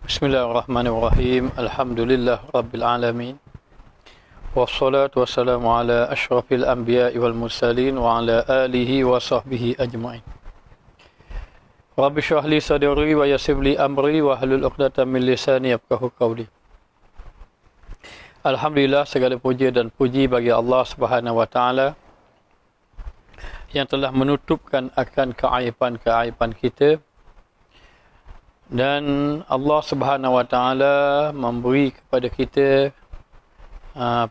Bismillahirrahmanirrahim. Alhamdulillah Rabbil Alamin. Wassalatu wassalamu ala ashrafil anbiya'i wal mursalin wa ala alihi wa sahbihi ajma'in. Rabbi shrah li sadri wa yassir li amri wa hlul 'uqdatam min lisani yafqahu qawli. Alhamdulillah, segala puji dan puji bagi Allah Subhanahu wa taala yang telah menutupkan akan keaiban-keaiban kita. Dan Allah Subhanahu wa taala memberi kepada kita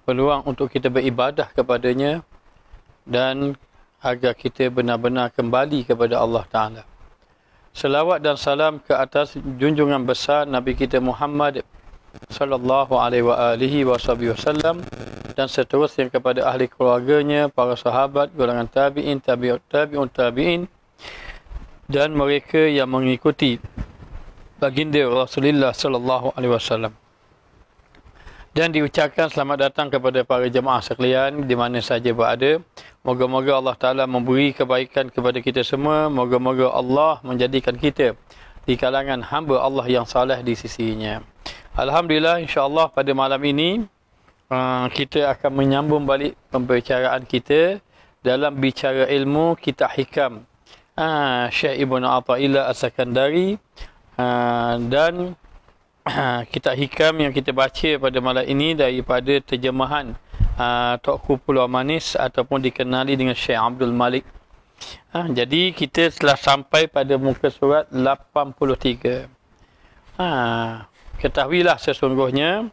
peluang untuk kita beribadah kepadanya dan agar kita benar-benar kembali kepada Allah taala. Selawat dan salam ke atas junjungan besar Nabi kita Muhammad sallallahu alaihi wasallam dan seterusnya kepada ahli keluarganya, para sahabat, golongan tabi'in, tabi'un tabi'in dan mereka yang mengikuti baginda Rasulullah sallallahu alaihi wasallam. Dan diucapkan selamat datang kepada para jemaah sekalian di mana saja berada. Moga-moga Allah Taala memberi kebaikan kepada kita semua. Moga-moga Allah menjadikan kita di kalangan hamba Allah yang saleh di sisinya. Alhamdulillah, insya-Allah pada malam ini kita akan menyambung balik pembicaraan kita dalam bicara ilmu kitab hikam Syekh Ibnu Athaillah As-Sakandari. Dan kitab hikam yang kita baca pada malam ini daripada terjemahan Tuanku Pulau Manis ataupun dikenali dengan Syekh Abdul Malik. Jadi kita telah sampai pada muka surat 83. Ketahuilah sesungguhnya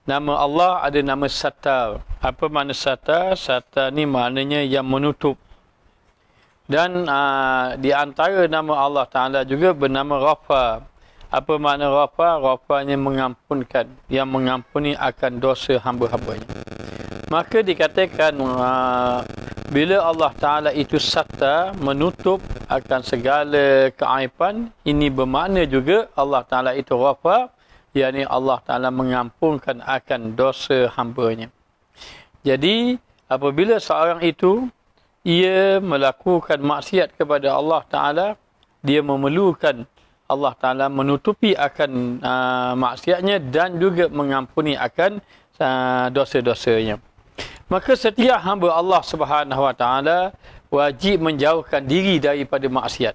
nama Allah ada nama Sattar. Apa makna Sattar? Sattar ni maknanya yang menutup. Dan di antara nama Allah Ta'ala juga bernama Ghaffar. Apa makna Ghaffar? Ghafarnya mengampunkan, yang mengampuni akan dosa hamba-hambanya. Maka dikatakan bila Allah Ta'ala itu Sattar, menutup akan segala keaiban, ini bermakna juga Allah Ta'ala itu Ghaffar, yakni Allah Ta'ala mengampunkan akan dosa hambanya. Jadi apabila seorang itu ia melakukan maksiat kepada Allah Ta'ala, dia memerlukan Allah Ta'ala menutupi akan maksiatnya dan juga mengampuni akan dosa-dosanya. Maka setiap hamba Allah Subhanahu Wa Ta'ala wajib menjauhkan diri daripada maksiat.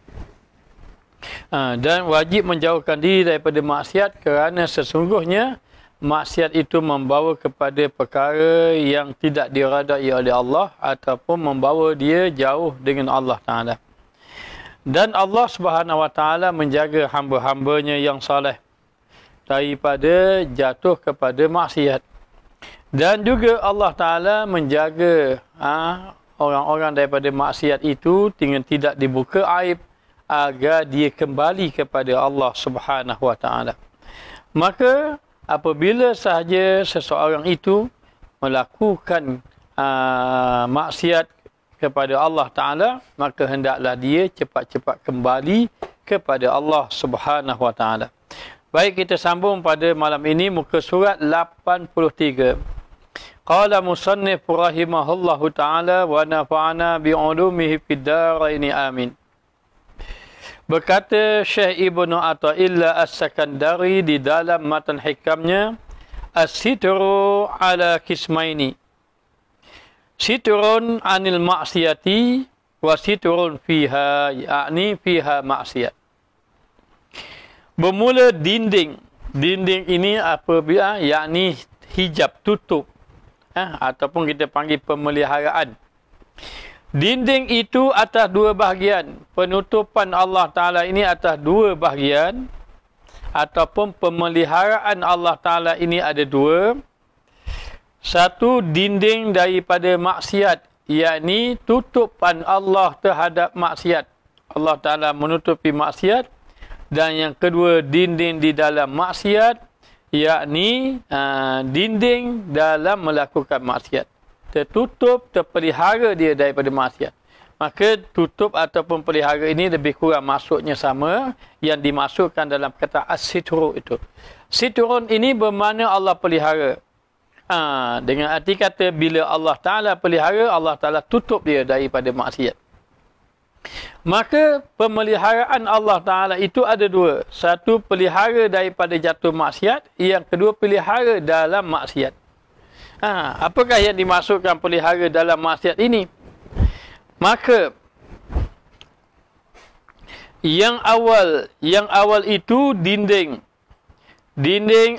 Dan wajib menjauhkan diri daripada maksiat kerana sesungguhnya maksiat itu membawa kepada perkara yang tidak diredai oleh Allah ataupun membawa dia jauh dengan Allah Ta'ala. Dan Allah Subhanahu Wa Ta'ala menjaga hamba-hambanya yang saleh daripada jatuh kepada maksiat. Dan juga Allah Ta'ala menjaga orang-orang daripada maksiat itu dengan tidak dibuka aib agar dia kembali kepada Allah Subhanahu Wa Ta'ala. Maka apabila sahaja seseorang itu melakukan maksiat kepada Allah Ta'ala, maka hendaklah dia cepat-cepat kembali kepada Allah Subhanahu Wa Ta'ala. Baik, kita sambung pada malam ini muka surat 83. Qala musannif rahimahullahu ta'ala wa nafa'ana bi'ulumihi fid dharaini amin. Berkata Syekh Ibnu Athaillah As-Sakandari di dalam matan hikamnya, as-sitru ala kismaini. Sitrun anil maksiyati wa sitrun fiha, yakni fiha maksiat. Bermula dinding. Dinding ini apabila yakni hijab, tutup. Ataupun kita panggil pemeliharaan. Dinding itu atas dua bahagian. Penutupan Allah Ta'ala ini atas dua bahagian. Ataupun pemeliharaan Allah Ta'ala ini ada dua. Satu, dinding daripada maksiat, yakni tutupan Allah terhadap maksiat. Allah Ta'ala menutupi maksiat. Dan yang kedua, dinding di dalam maksiat, yakni dinding dalam melakukan maksiat. Tertutup, terpelihara dia daripada maksiat. Maka tutup ataupun pelihara ini lebih kurang maksudnya sama yang dimasukkan dalam kata as-sitru itu. Sitrun ini bermakna Allah pelihara. Dengan arti kata bila Allah Ta'ala pelihara, Allah Ta'ala tutup dia daripada maksiat. Maka pemeliharaan Allah Ta'ala itu ada dua. Satu, pelihara daripada jatuh maksiat. Yang kedua, pelihara dalam maksiat. Apakah yang dimasukkan pelihara dalam maksiat ini? Maka yang awal itu dinding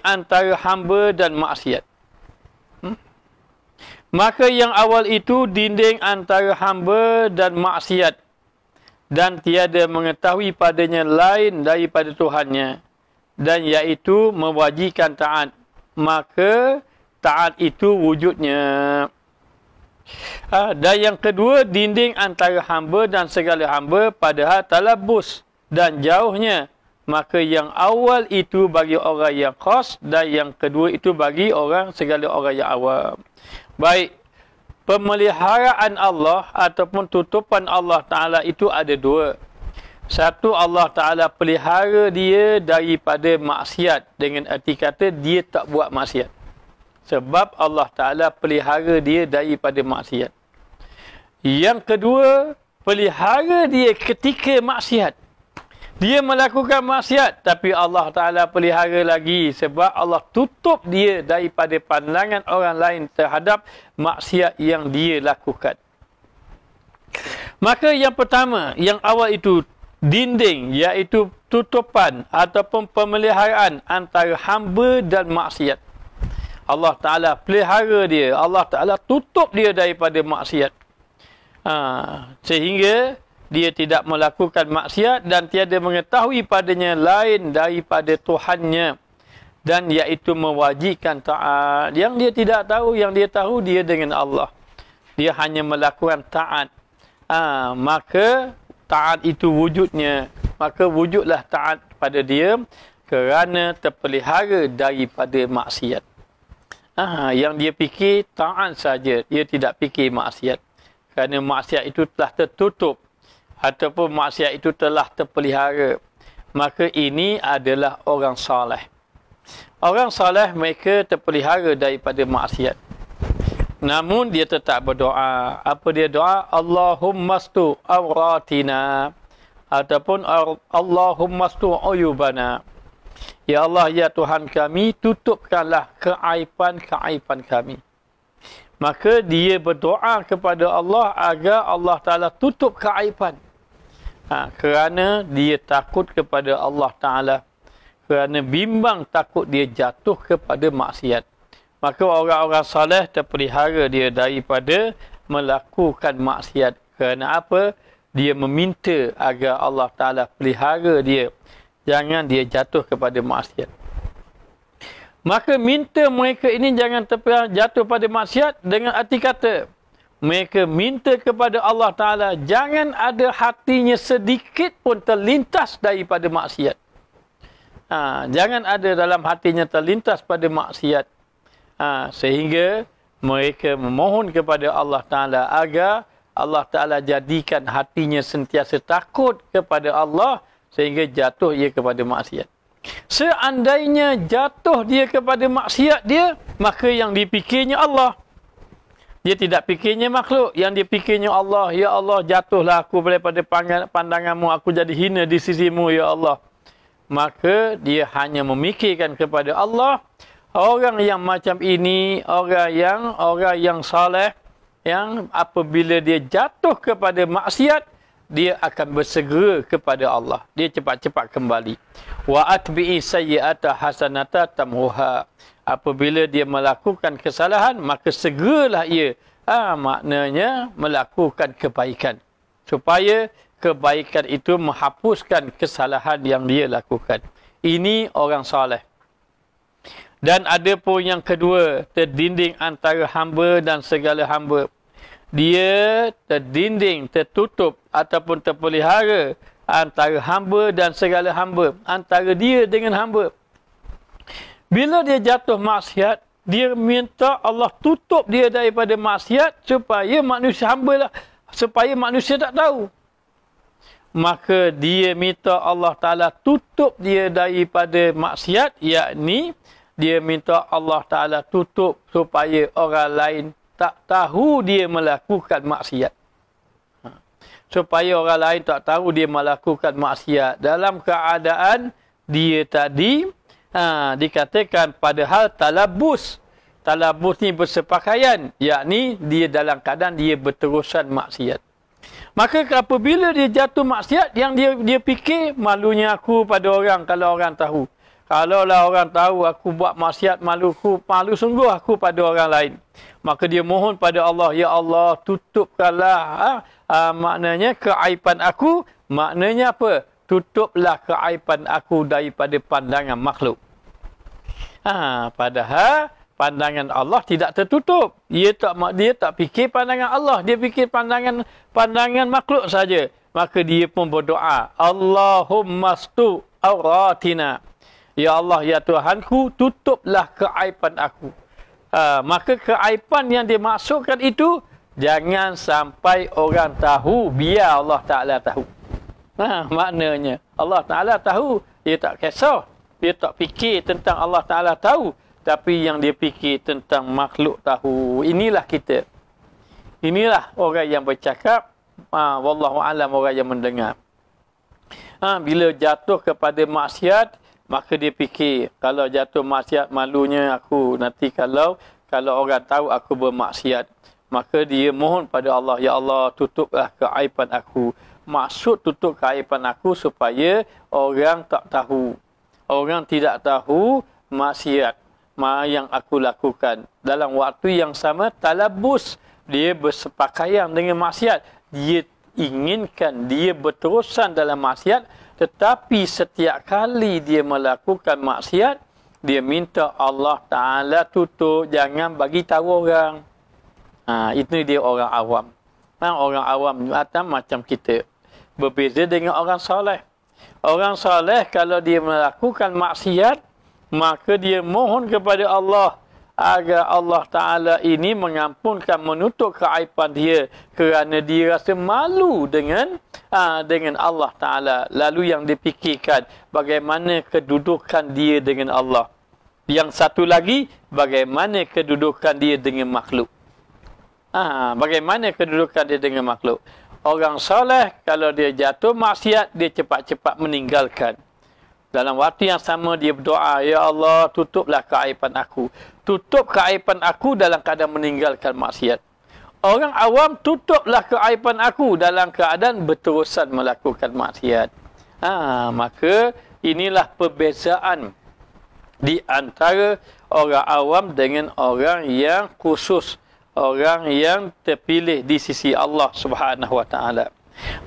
antara hamba dan maksiat. Maka yang awal itu dinding antara hamba dan maksiat, dan tiada mengetahui padanya lain daripada Tuhannya, dan iaitu mewajibkan taat. Maka taat itu wujudnya. Dan yang kedua, dinding antara hamba dan segala hamba padahal talabus dan jauhnya. Maka yang awal itu bagi orang yang khas, dan yang kedua itu bagi segala orang yang awam. Baik, pemeliharaan Allah ataupun tutupan Allah Ta'ala itu ada dua. Satu, Allah Ta'ala pelihara dia daripada maksiat, dengan arti kata dia tak buat maksiat. Sebab Allah Ta'ala pelihara dia daripada maksiat. Yang kedua, pelihara dia ketika maksiat. Dia melakukan maksiat, tapi Allah Ta'ala pelihara lagi. Sebab Allah tutup dia daripada pandangan orang lain terhadap maksiat yang dia lakukan. Maka yang pertama, yang awal itu dinding, iaitu tutupan ataupun pemeliharaan antara hamba dan maksiat. Allah Ta'ala pelihara dia. Allah Ta'ala tutup dia daripada maksiat. Sehingga dia tidak melakukan maksiat dan tiada mengetahui padanya lain daripada Tuhannya. Dan iaitu mewajibkan taat. Yang dia tidak tahu, yang dia tahu dia dengan Allah. Dia hanya melakukan taat. Maka taat itu wujudnya. Maka wujudlah taat pada dia kerana terpelihara daripada maksiat. Yang dia fikir taat saja, dia tidak fikir maksiat. Kerana maksiat itu telah tertutup ataupun maksiat itu telah terpelihara. Maka ini adalah orang saleh. Orang saleh mereka terpelihara daripada maksiat. Namun dia tetap berdoa. Apa dia doa? Allahummastu awratina ataupun Allahummastu uyubana. Ya Allah, ya Tuhan kami, tutupkanlah keaiban-keaiban kami. Maka dia berdoa kepada Allah agar Allah Ta'ala tutup keaiban. Kerana dia takut kepada Allah Ta'ala. Kerana bimbang takut dia jatuh kepada maksiat. Maka orang-orang saleh terpelihara dia daripada melakukan maksiat. Kerana apa? Dia meminta agar Allah Ta'ala pelihara dia. Jangan dia jatuh kepada maksiat. Maka minta mereka ini jangan jatuh pada maksiat dengan arti kata. Mereka minta kepada Allah Ta'ala, jangan ada hatinya sedikit pun terlintas daripada maksiat. Jangan ada dalam hatinya terlintas pada maksiat. Sehingga mereka memohon kepada Allah Ta'ala agar Allah Ta'ala jadikan hatinya sentiasa takut kepada Allah sehingga jatuh ia kepada maksiat. Seandainya jatuh dia kepada maksiat dia, maka yang dipikirnya Allah. Dia tidak fikirnya makhluk. Yang dia fikirnya Allah. Ya Allah, jatuhlah aku daripada pandanganmu. Aku jadi hina di sisimu, ya Allah. Maka dia hanya memikirkan kepada Allah. Orang yang macam ini, orang yang saleh, yang apabila dia jatuh kepada maksiat, dia akan bersegera kepada Allah. Dia cepat-cepat kembali. Wa atbi'i sayyi'ata hasanata tamhuha. Apabila dia melakukan kesalahan, maka segeralah ia. Maknanya melakukan kebaikan. Supaya kebaikan itu menghapuskan kesalahan yang dia lakukan. Ini orang saleh. Dan ada pun yang kedua, terdinding antara hamba dan segala hamba. Dia terdinding, tertutup ataupun terpelihara antara hamba dan segala hamba. Antara dia dengan hamba. Bila dia jatuh maksiat, dia minta Allah tutup dia daripada maksiat supaya manusia tak tahu. Maka dia minta Allah Ta'ala tutup dia daripada maksiat, yakni dia minta Allah Ta'ala tutup supaya orang lain tak tahu dia melakukan maksiat. supaya orang lain tak tahu dia melakukan maksiat. Dalam keadaan dia tadi dikatakan padahal talabus. Talabus ni bersepakaian, yakni dia dalam keadaan dia berterusan maksiat. Maka apabila dia jatuh maksiat, yang dia fikir, malunya aku pada orang kalau orang tahu. Kalaulah orang tahu aku buat maksiat, malu sungguh aku pada orang lain. Maka dia mohon pada Allah, ya Allah, tutupkanlah maknanya keaiban aku. Maknanya apa? Tutuplah keaiban aku daripada pandangan makhluk. Padahal pandangan Allah tidak tertutup. Dia tak fikir pandangan Allah, dia fikir pandangan makhluk saja. Maka dia pun berdoa, Allahumma stu auratina. Ya Allah, ya Tuhanku, tutuplah keaiban aku. Maka keaiban yang dimaksudkan itu jangan sampai orang tahu, biar Allah Ta'ala tahu. Maknanya Allah Ta'ala tahu, dia tak kisah, dia tak fikir tentang Allah Ta'ala tahu, tapi yang dia fikir tentang makhluk tahu. Inilah kita. Inilah orang yang bercakap, wallahu alam, orang yang mendengar. Bila jatuh kepada maksiat, maka dia fikir, kalau jatuh maksiat, malunya aku nanti kalau orang tahu aku bermaksiat. Maka dia mohon pada Allah, ya Allah, tutuplah keaiban aku. Maksud tutup keaiban aku supaya orang tak tahu. Orang tidak tahu maksiat yang aku lakukan. Dalam waktu yang sama, talabus, dia bersepakaian dengan maksiat. Dia inginkan dia berterusan dalam maksiat, tetapi setiap kali dia melakukan maksiat, dia minta Allah Ta'ala tutup, jangan bagi tahu orang. Itu dia orang awam. Orang awam macam kita. Berbeza dengan orang soleh. Orang soleh kalau dia melakukan maksiat, maka dia mohon kepada Allah agar Allah Ta'ala ini mengampunkan, menutup keaiban dia, kerana dia rasa malu dengan Allah Ta'ala. Lalu yang dipikirkan, bagaimana kedudukan dia dengan Allah. Yang satu lagi, bagaimana kedudukan dia dengan makhluk. Bagaimana kedudukan dia dengan makhluk. Orang soleh, kalau dia jatuh maksiat, dia cepat-cepat meninggalkan. Dalam waktu yang sama dia berdoa, ya Allah, tutuplah keaiban aku. Tutup keaiban aku dalam keadaan meninggalkan maksiat. Orang awam, tutuplah keaiban aku dalam keadaan berterusan melakukan maksiat. Maka inilah perbezaan di antara orang awam dengan orang yang khusus, orang yang terpilih di sisi Allah Subhanahu wa taala.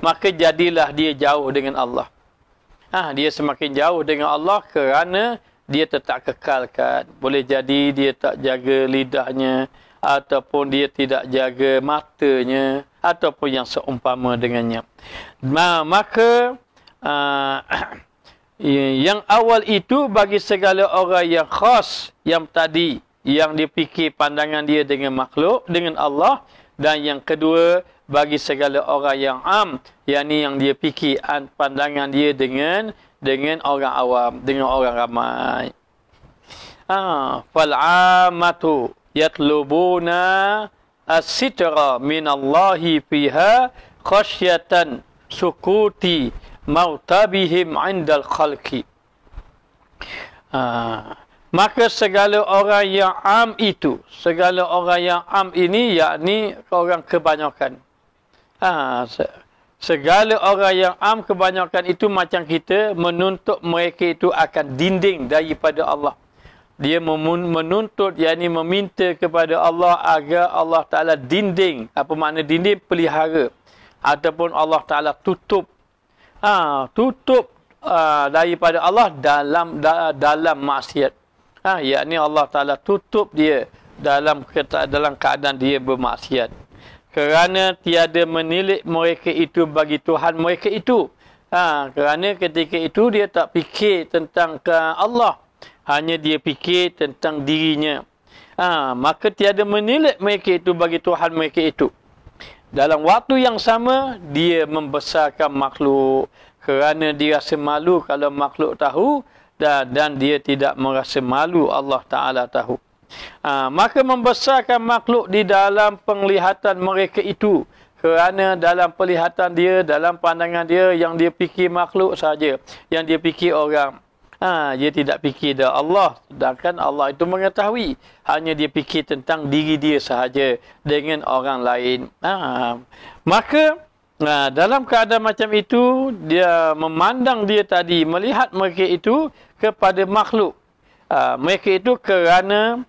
Maka jadilah dia jauh dengan Allah. Dia semakin jauh dengan Allah kerana dia tetap kekalkan. Boleh jadi dia tak jaga lidahnya, ataupun dia tidak jaga matanya, ataupun yang seumpama dengannya. Maka yang awal itu bagi segala orang yang khas, yang tadi, yang dipikir pandangan dia dengan makhluk, dengan Allah. Dan yang kedua, bagi segala orang yang yakni yang dia fikir pandangan dia dengan orang awam, dengan orang ramai. Fal'amatu yatlubuna as-sitra minallahi fiha khasyatan sukuti mautabihim 'indal khalqi. Maka segala orang yang itu, segala orang yang ini, yakni orang kebanyakan. Segala orang yang kebanyakan itu macam kita menuntut mereka itu akan dinding daripada Allah. Dia menuntut, yakni meminta kepada Allah agar Allah Ta'ala dinding. Apa makna dinding? Pelihara. Ataupun Allah Ta'ala tutup. Tutup daripada Allah dalam maksiat. Yakni Allah Ta'ala tutup dia dalam keadaan dia bermaksiat. Kerana tiada menilik mereka itu bagi Tuhan mereka itu. Kerana ketika itu dia tak fikir tentang Allah. Hanya dia fikir tentang dirinya. Maka tiada menilik mereka itu bagi Tuhan mereka itu. Dalam waktu yang sama, dia membesarkan makhluk. Kerana dia rasa malu kalau makhluk tahu. Dan dia tidak merasa malu Allah Ta'ala tahu. Maka membesarkan makhluk di dalam penglihatan mereka itu. Kerana dalam pelihatan dia, dalam pandangan dia, yang dia fikir makhluk saja, yang dia fikir orang. Dia tidak fikir dah Allah. Sedangkan Allah itu mengetahui. Hanya dia fikir tentang diri dia sahaja dengan orang lain. Maka dalam keadaan macam itu, dia memandang dia tadi, melihat mereka itu kepada makhluk. Mereka itu kerana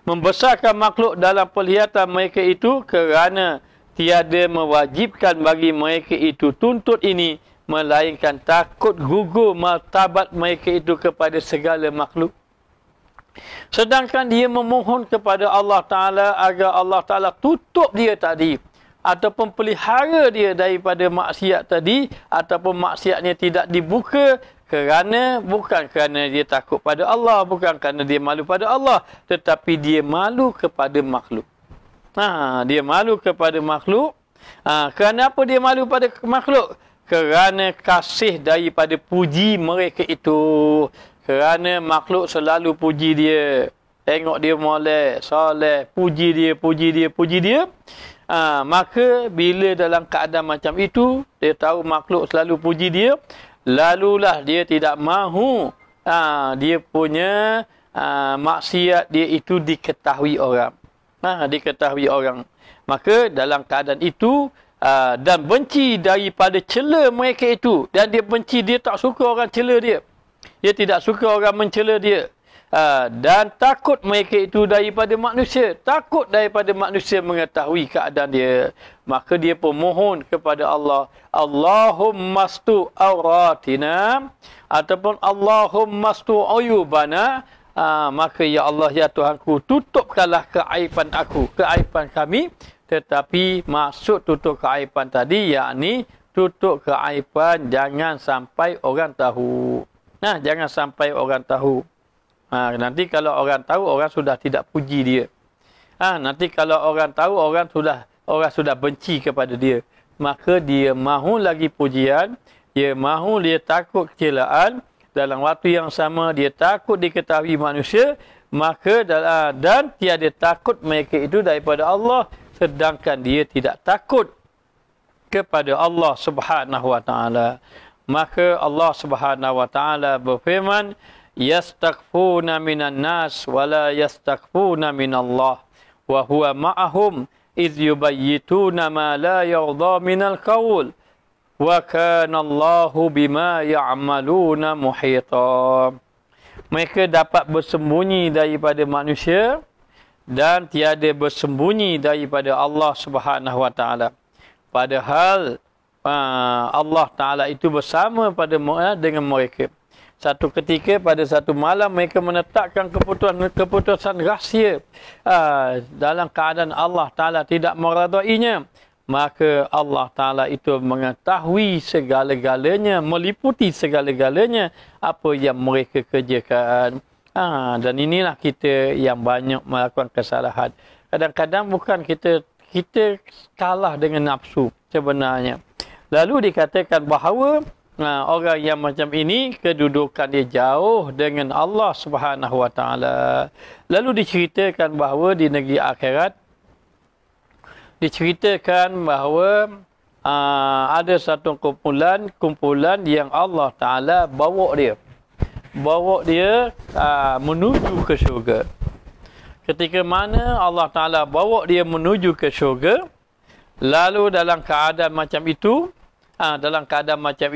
membesarkan makhluk dalam penglihatan mereka itu, kerana tiada mewajibkan bagi mereka itu tuntut ini, melainkan takut gugur martabat mereka itu kepada segala makhluk. Sedangkan dia memohon kepada Allah Ta'ala agar Allah Ta'ala tutup dia tadi, ataupun pelihara dia daripada maksiat tadi, ataupun maksiatnya tidak dibuka, bukan kerana dia takut pada Allah, bukan kerana dia malu pada Allah, tetapi dia malu kepada makhluk. Dia malu kepada makhluk. Kerana apa dia malu pada makhluk? Kerana kasih daripada puji mereka itu. Kerana makhluk selalu puji dia. Tengok dia molek, soleh, puji dia. Maka bila dalam keadaan macam itu, dia tahu makhluk selalu puji dia, lalulah dia tidak mahu dia punya maksiat dia itu diketahui orang. Diketahui orang. Maka dalam keadaan itu, dan benci daripada cela mereka itu, dan dia benci, dia tak suka orang cela dia. Dia tidak suka orang mencela dia. Dan takut mereka itu daripada manusia. Takut daripada manusia mengetahui keadaan dia. Maka dia pun mohon kepada Allah. Allahumma stu auratina. Ataupun Allahumma stu uyubana. Maka ya Allah, ya Tuhanku, tutupkanlah keaiban aku, keaiban kami. Tetapi maksud tutup keaiban tadi, yakni tutup keaiban jangan sampai orang tahu. Jangan sampai orang tahu. Nanti kalau orang tahu, orang sudah tidak puji dia. Nanti kalau orang tahu, orang sudah benci kepada dia. Maka dia mahu lagi pujian, dia mahu, dia takut kecelaan. Dalam waktu yang sama, dia takut diketahui manusia. Maka dan tiada takut mereka itu daripada Allah. Sedangkan dia tidak takut kepada Allah Subhanahu Wa Taala. Maka Allah Subhanahu Wa Taala berfirman, yastaghfuna minan nas wala yastaghfuna minallah wa huwa ma'ahum idh yubayyituna ma la yarda minal qaul wa kana Allahu bima ya'maluna muhita. Mereka dapat bersembunyi daripada manusia dan tiada bersembunyi daripada Allah Subhanahu Wa Taala. Padahal Allah Taala itu bersama dengan mereka. Satu ketika pada satu malam mereka menetapkan keputusan rahsia dalam keadaan Allah Ta'ala tidak meredainya. Maka Allah Ta'ala itu mengetahui segala-galanya, meliputi segala-galanya apa yang mereka kerjakan. Dan inilah kita yang banyak melakukan kesalahan. Kadang-kadang bukan kita kalah dengan nafsu sebenarnya. Lalu dikatakan bahawa orang yang macam ini kedudukan dia jauh dengan Allah Subhanahu Wa Taala. Lalu diceritakan bahawa di negeri akhirat diceritakan bahawa ada satu kumpulan yang Allah Taala bawa dia menuju ke syurga. Ketika mana Allah Taala bawa dia menuju ke syurga, lalu dalam keadaan macam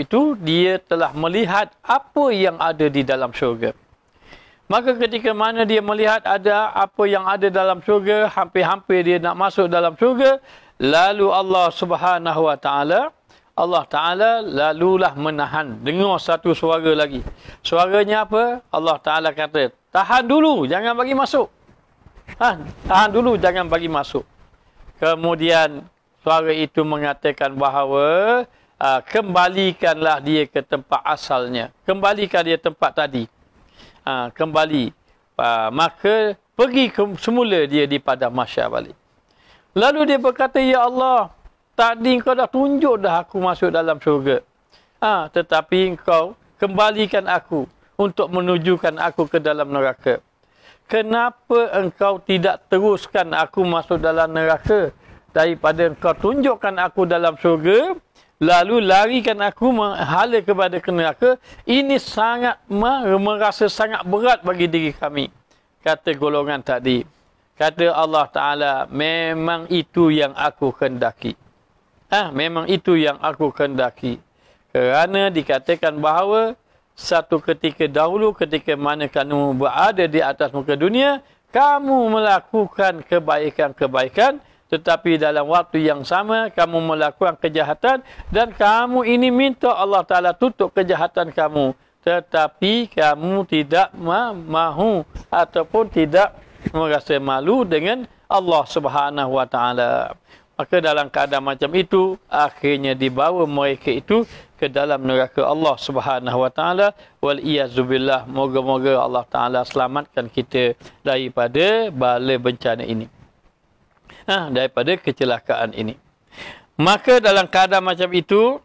itu dia telah melihat apa yang ada di dalam syurga. Maka ketika mana dia melihat ada apa yang ada dalam syurga, hampir-hampir dia nak masuk dalam syurga, lalu Allah Subhanahu Wa Taala, lalulah menahan. Dengar satu suara lagi. Suaranya apa? Allah Taala kata, tahan dulu, jangan bagi masuk. Tahan dulu, jangan bagi masuk. Kemudian suara itu mengatakan bahawa kembalikanlah dia ke tempat asalnya. Kembalikan dia tempat tadi. Kembali. Maka pergi semula dia di padang mahsyar balik. Lalu dia berkata, ya Allah, tadi engkau dah tunjuk dah aku masuk dalam syurga. Tetapi engkau kembalikan aku untuk menunjukkan aku ke dalam neraka. Kenapa engkau tidak teruskan aku masuk dalam neraka? daripada engkau tunjukkan aku dalam syurga, lalu larikan aku menghala kepada neraka, ini sangat merasa sangat berat bagi diri kami. Kata golongan tadi. Kata Allah Ta'ala, memang itu yang aku kendaki. Memang itu yang aku kendaki. Kerana dikatakan bahawa satu ketika dahulu, ketika mana kamu berada di atas muka dunia, kamu melakukan kebaikan-kebaikan, tetapi dalam waktu yang sama, kamu melakukan kejahatan, dan kamu ini minta Allah Ta'ala tutup kejahatan kamu. Tetapi kamu tidak mahu ataupun tidak merasa malu dengan Allah Subhanahu Wa Ta'ala. Maka dalam keadaan macam itu, akhirnya dibawa mereka itu ke dalam neraka Allah Subhanahu Wa Ta'ala. Wal-iyazubillah. Moga-moga Allah Ta'ala selamatkan kita daripada bala bencana ini. Daripada kecelakaan ini. Maka dalam keadaan macam itu,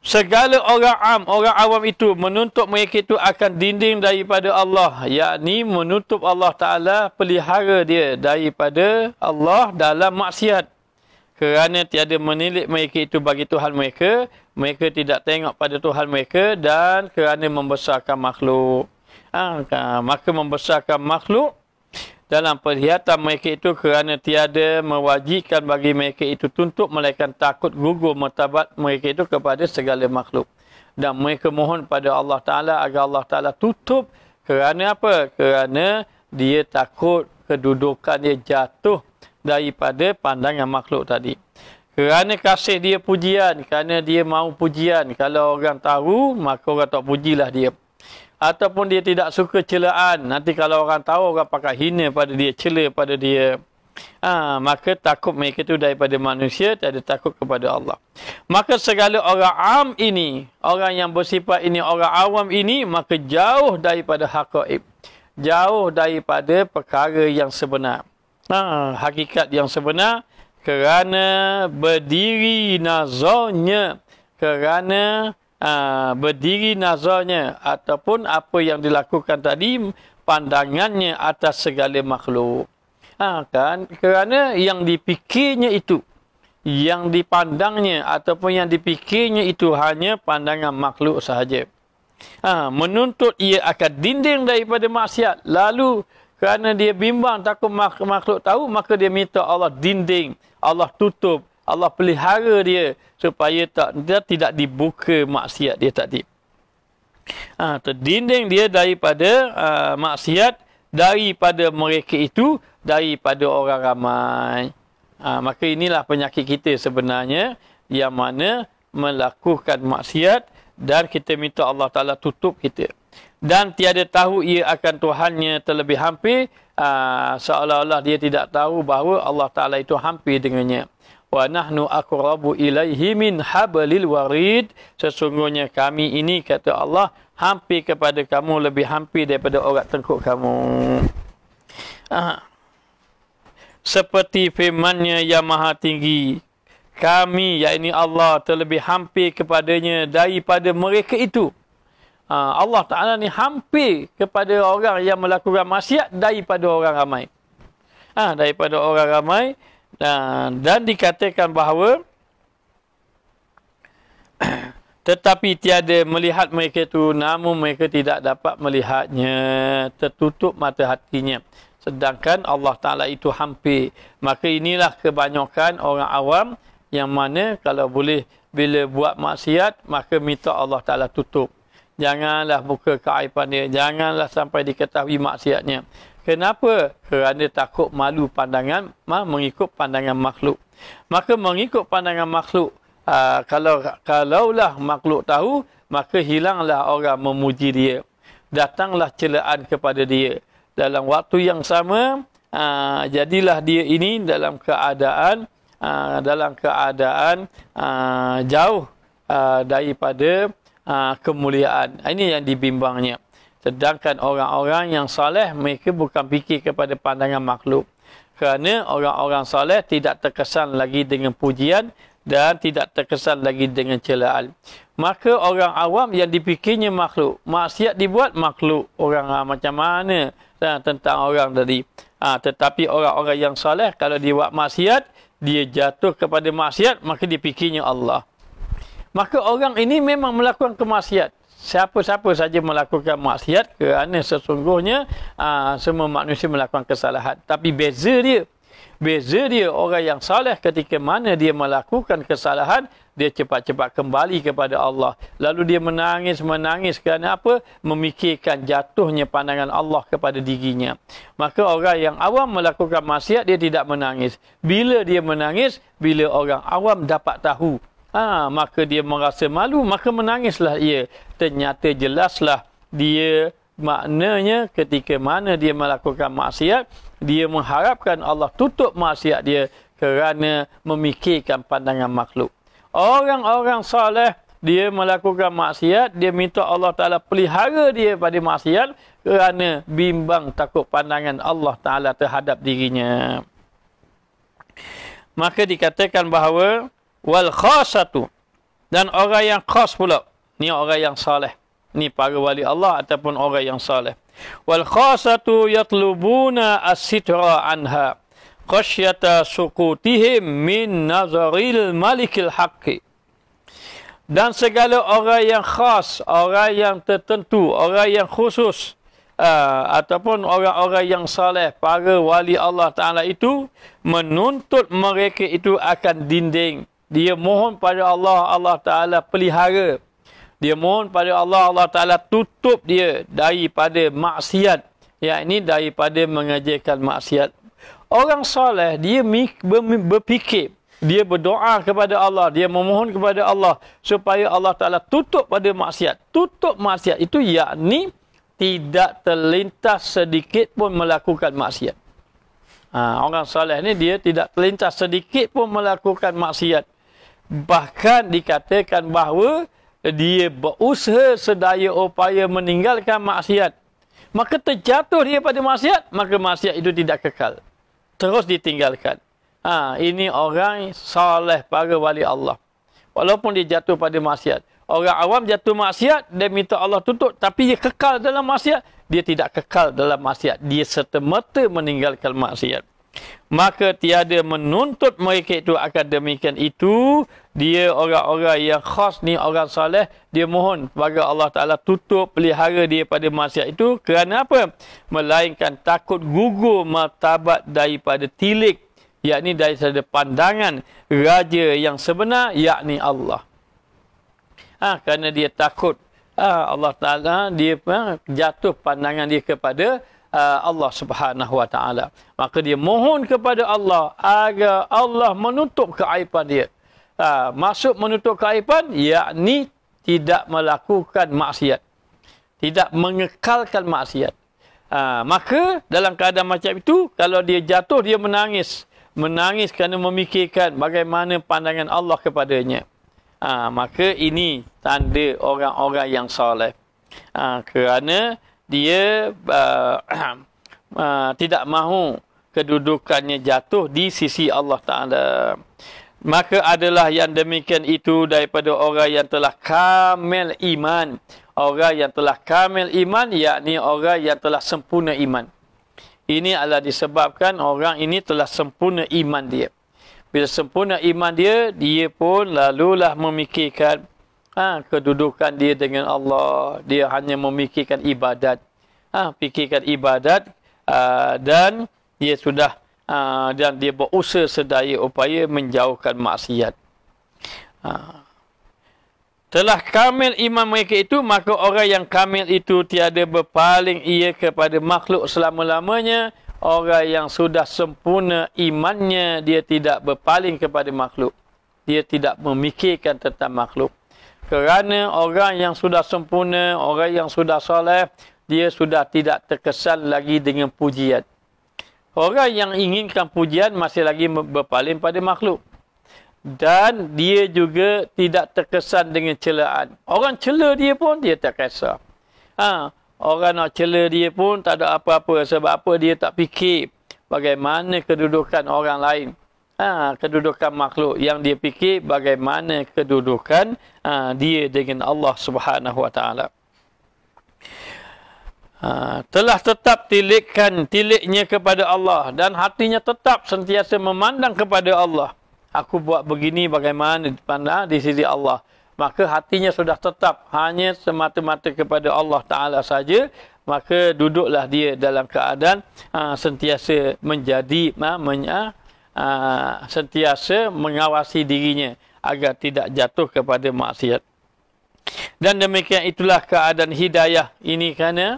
segala orang awam itu menuntut mereka itu akan dinding daripada Allah, yakni menutup Allah Ta'ala, pelihara dia daripada Allah dalam maksiat. Kerana tiada menilik mereka itu bagi Tuhan mereka, mereka tidak tengok pada Tuhan mereka, dan kerana membesarkan makhluk. Maka membesarkan makhluk dalam perhatian mereka itu kerana tiada mewajibkan bagi mereka itu tuntut, melainkan takut gugur martabat mereka itu kepada segala makhluk. Dan mereka mohon pada Allah Ta'ala agar Allah Ta'ala tutup. Kerana apa? Kerana dia takut kedudukan dia jatuh daripada pandangan makhluk tadi. Kerana kasih dia pujian, kerana dia mahu pujian. Kalau orang tahu, maka orang tak pujilah dia. Ataupun dia tidak suka celaan. Nanti kalau orang tahu, orang pakai hina pada dia, cela pada dia. Maka takut mereka itu daripada manusia, tiada takut kepada Allah. Maka segala orang am ini, orang yang bersifat ini, orang awam ini, maka jauh daripada haqaib. Jauh daripada perkara yang sebenar. Hakikat yang sebenar, kerana berdiri nazarnya. Kerana berdiri nazarnya ataupun apa yang dilakukan tadi, pandangannya atas segala makhluk. Kan? Kerana yang dipikirnya itu, yang dipandangnya ataupun yang dipikirnya itu hanya pandangan makhluk sahaja. Menuntut ia akan dinding daripada maksiat. Lalu kerana dia bimbang takut makhluk tahu, maka dia minta Allah dinding, Allah tutup, Allah pelihara dia supaya dia tidak dibuka maksiat dia tadi. Terdinding dia daripada maksiat, daripada mereka itu, daripada orang ramai. Maka inilah penyakit kita sebenarnya, yang mana melakukan maksiat dan kita minta Allah Ta'ala tutup kita. Dan tiada tahu ia akan Tuhannya terlebih hampir, seolah-olah dia tidak tahu bahawa Allah Ta'ala itu hampir dengannya. Wa nahnu aqrabu ilaihi min hablil warid. Sesungguhnya kami ini, kata Allah, hampir kepada kamu, lebih hampir daripada urat tengkuk kamu. Seperti firman-Nya yang maha tinggi, kami, yakni Allah, terlebih hampir kepadanya daripada mereka itu. Allah Ta'ala ni hampir kepada orang yang melakukan maksiat daripada orang ramai. Daripada orang ramai. Dan dikatakan bahawa tetapi tiada melihat mereka itu, namun mereka tidak dapat melihatnya, tertutup mata hatinya. Sedangkan Allah Ta'ala itu hampir. Maka inilah kebanyakan orang awam yang mana kalau boleh bila buat maksiat, maka minta Allah Ta'ala tutup. Janganlah buka keaiban dia, janganlah sampai diketahui maksiatnya. Kenapa? Kerana takut malu pandangan, mengikut pandangan makhluk. Maka mengikut pandangan makhluk, kalaulah makhluk tahu, maka hilanglah orang memuji dia. Datanglah celaan kepada dia. Dalam waktu yang sama, jadilah dia ini dalam keadaan jauh daripada kemuliaan. Ini yang dibimbangnya. Sedangkan orang-orang yang soleh, mereka bukan fikir kepada pandangan makhluk. Kerana orang-orang soleh tidak terkesan lagi dengan pujian, dan tidak terkesan lagi dengan celaan. Maka orang awam yang dipikirnya makhluk, maksiat dibuat makhluk. Orang macam mana tentang orang tadi. Tetapi orang-orang yang soleh, kalau dia buat maksiat, dia jatuh kepada maksiat, maka dipikirnya Allah. Maka orang ini memang melakukan kemaksiat. Siapa-siapa saja melakukan maksiat kerana sesungguhnya semua manusia melakukan kesalahan. Tapi beza dia orang yang saleh ketika mana dia melakukan kesalahan, dia cepat-cepat kembali kepada Allah. Lalu dia menangis kerana apa? Memikirkan jatuhnya pandangan Allah kepada dirinya. Maka orang yang awam melakukan maksiat, dia tidak menangis. Bila dia menangis, bila orang awam dapat tahu, maka dia merasa malu, maka menangislah ia. Ternyata jelaslah dia, maknanya ketika mana dia melakukan maksiat, dia mengharapkan Allah tutup maksiat dia kerana memikirkan pandangan makhluk. Orang-orang saleh, dia melakukan maksiat, dia minta Allah Ta'ala pelihara dia pada maksiat kerana bimbang takut pandangan Allah Ta'ala terhadap dirinya. Maka dikatakan bahawa wal khasatu, dan orang yang khas pula, ni orang yang saleh, ni para wali Allah ataupun orang yang saleh. Wal khasatu yatlubuna as-sitra anha khasyata suqutihim min nazaril malikil haqqi. Dan segala orang yang khas, orang yang tertentu, orang yang khusus, ataupun orang-orang yang saleh, para wali Allah Ta'ala itu menuntut mereka itu akan dinding. Dia mohon pada Allah, Allah Ta'ala pelihara. Dia mohon pada Allah, Allah Ta'ala tutup dia daripada maksiat. Yakni daripada mengerjakan maksiat. Orang soleh, dia berfikir. Dia berdoa kepada Allah. Dia memohon kepada Allah supaya Allah Ta'ala tutup pada maksiat. Tutup maksiat itu yakni tidak terlintas sedikit pun melakukan maksiat. Orang soleh ni dia tidak terlintas sedikit pun melakukan maksiat. Bahkan dikatakan bahawa dia berusaha sedaya upaya meninggalkan maksiat. Maka terjatuh dia pada maksiat, maka maksiat itu tidak kekal. Terus ditinggalkan. Ini orang saleh, para wali Allah. Walaupun dia jatuh pada maksiat. Orang awam jatuh maksiat, dia minta Allah tutup. Tapi dia kekal dalam maksiat. Dia tidak kekal dalam maksiat. Dia serta-merta meninggalkan maksiat. Maka tiada menuntut mereka itu akan demikian itu. Dia orang-orang yang khas ni, orang saleh, dia mohon bagi Allah Ta'ala tutup, pelihara dia pada maksiat itu. Kerana apa? Melainkan takut gugur martabat daripada tilik, yakni daripada pandangan raja yang sebenar, yakni Allah. Kerana dia takut Allah Ta'ala, dia jatuh pandangan dia kepada Allah Subhanahu Wa Ta'ala. Maka dia mohon kepada Allah agar Allah menutup keaiban dia. Maksud menutup keaiban, yakni tidak melakukan maksiat. Tidak mengekalkan maksiat. Maka dalam keadaan macam itu, kalau dia jatuh, dia menangis. Menangis kerana memikirkan bagaimana pandangan Allah kepadanya. Maka ini tanda orang-orang yang soleh. Kerana dia tidak mahu kedudukannya jatuh di sisi Allah Ta'ala. Maka adalah yang demikian itu daripada orang yang telah kamil iman. Orang yang telah kamil iman, yakni orang yang telah sempurna iman. Ini adalah disebabkan orang ini telah sempurna iman dia. Bila sempurna iman dia, dia pun lalulah memikirkan kedudukan dia dengan Allah. Dia hanya memikirkan ibadat. Fikirkan ibadat dan dia sudah dan dia berusaha sedaya upaya menjauhkan maksiat. Telah kamil iman mereka itu, maka orang yang kamil itu tiada berpaling ia kepada makhluk selama-lamanya. Orang yang sudah sempurna imannya, dia tidak berpaling kepada makhluk. Dia tidak memikirkan tentang makhluk. Kerana orang yang sudah sempurna, orang yang sudah soleh, dia sudah tidak terkesan lagi dengan pujian. Orang yang inginkan pujian masih lagi berpaling pada makhluk. Dan dia juga tidak terkesan dengan celaan. Orang cela dia pun dia tak kisah. Orang nak cela dia pun tak ada apa-apa. Sebab apa? Dia tak fikir bagaimana kedudukan orang lain. kedudukan makhluk, yang dia fikir bagaimana kedudukan dia dengan Allah Subhanahu wa taala. Telah tetap tiliknya kepada Allah dan hatinya tetap sentiasa memandang kepada Allah. Aku buat begini bagaimana dipandang di sisi Allah. Maka hatinya sudah tetap hanya semata-mata kepada Allah Ta'ala saja. Maka duduklah dia dalam keadaan sentiasa menjadi sentiasa mengawasi dirinya agar tidak jatuh kepada maksiat. Dan demikian itulah keadaan hidayah ini, kerana